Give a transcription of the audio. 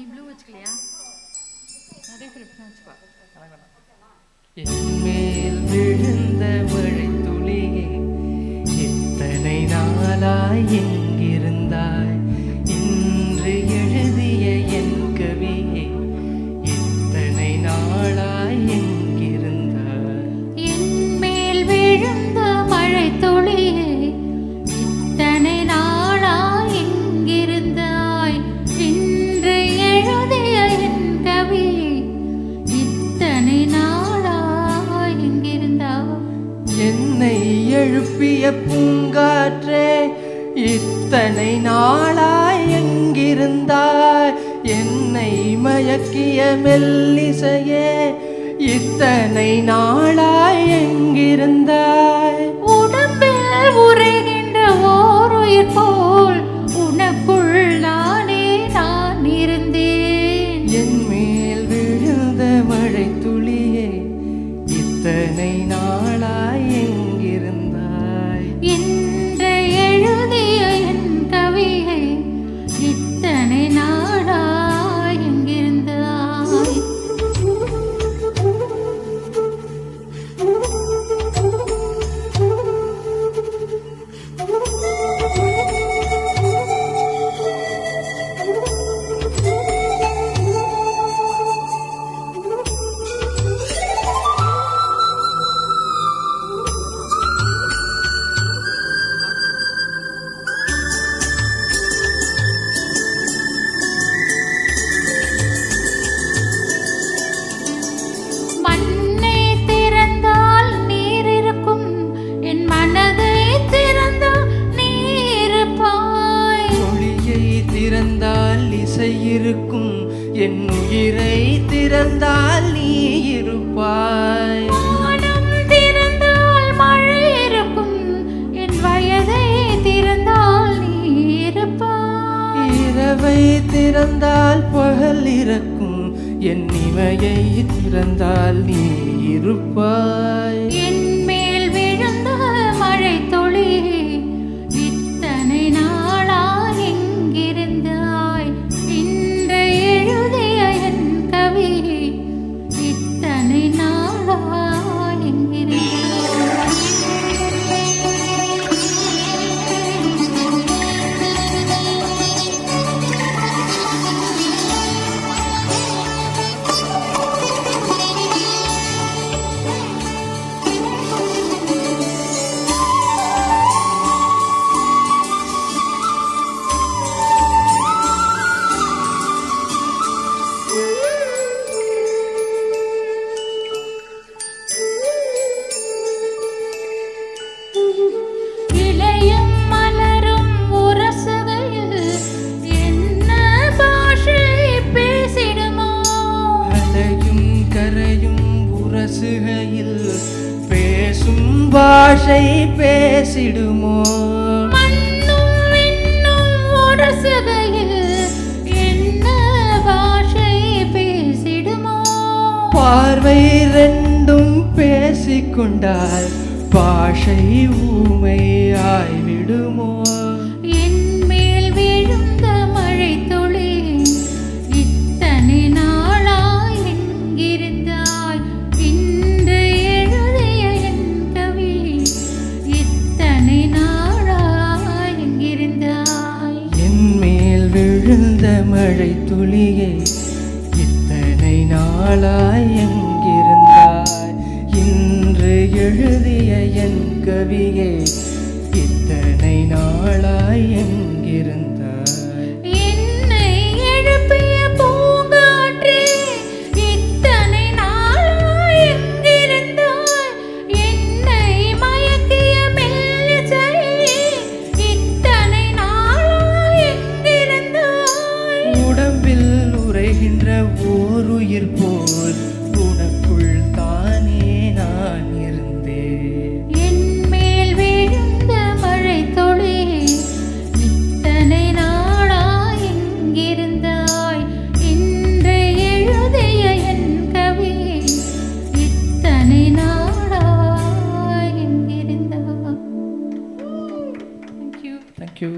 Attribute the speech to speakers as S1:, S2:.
S1: நீ ப்ளூ வச்சுக்கலையா? நிறைய ப்ரிஃபரன்ஸ் வச்சுப்பா.
S2: என்மேல் விழுந்த மழை துளியே, எத்தனை நாளாய் எங்கிருந்தாய்? இன்று எழுதிய என் கவியே, எத்தனை நாளாய் எங்கிருந்தாய்?
S1: என்மேல் விழுந்த மழை துளியே, இத்தனை நாளாய் எங்கிருந்தாய்? இன்று எழுதிய என் கவியே, இத்தனை நாளாய் எங்கிருந்தாய்?
S2: என்னை எழுப்பிய பூங்காற்றே, இத்தனை நாளாய் எங்கிருந்தாய்? என்னை மயக்கிய மெல்லிசையே, இத்தனை நாளாய் எங்கிருந்தாய்?
S1: உடம்பில் உரைகின்ற ஓர் உயிர் போல் உனக்குள் நானே நான் இருந்தேன்.
S2: என் மேல் விழுந்த மழை துளியே, இத்தனை நாளாய் எங்கிருந்தாய்?
S1: இன்று எழுதிய என் கவியை, இத்தனை நாளாய் எங்கிருந்தாய்? மண்ணை திறந்தால் நீர் இருக்கும், என் மனதை திறந்தால் நீ இருப்பாய்.
S2: மொழியை திறந்தால் இசை இருக்கும், என் உயிரை திறந்தால் நீ இருப்பாய்.
S1: வானம் திறந்தால் மழை இருக்கும், என் வயதை திறந்தால் நீ இருப்பாய்.
S2: இரவை திறந்தால் பகல் இருக்கும், என் இமையை திறந்தால் நீ இருப்பாய்.
S1: என் மேல் விழுந்த மழை துளி, இத்தனை நாளாய் எங்கிருந்தாய்? இன்று எழுதிய என் கவி, இத்தனை நாளாய் எங்கிருந்தாய்? இலையும் மலரும் உரசுகையில் என்ன பாஷை பேசிடுமோ?
S2: அலையும் கரையும் உரசுகையில் பேசும் பாஷை பேசிடுமோ?
S1: மண்ணும் விண்ணும் உரசுகையில் என்ன பாஷை பேசிடுமோ?
S2: பார்வை ரெண்டும் பேசிக்கொண்டால் பாஷை ஊமையாய்விடுமோ?
S1: என் மேல் விழுந்த மழை துளி, இத்தனை நாளாய் எங்கிருந்தாய்? இன்று எழுதிய என் கவி, இத்தனை நாளாய் எங்கிருந்தாய்?
S2: என் மேல் விழுந்த மழை துளியே, இத்தனை நாளாய் எங்கிருந்தாய்? இன்று எழுதிய என் கவியே, இத்தனை நாளாய் எங்கிருந்தாய்?
S1: என்னை எழுப்பிய பூங்காற்றே, இத்தனை நாளாய் எங்கிருந்தாய்? என்னை மயக்கிய மெல்லிசையே, இத்தனை நாளாய் எங்கிருந்தாய்?
S2: உடம்பில் உரைகின்ற ஓர் உயிர் போல் உனக்குள் தானே நான் இருந்தேன்.
S1: என் மேல் விழுந்த மழை துளி, இத்தனை நாளாய் எங்கிருந்தாய்? இன்று எழுதிய என் கவி, இத்தனை நாளாய் எங்கிருந்தாய்? Thank you.
S2: Thank you.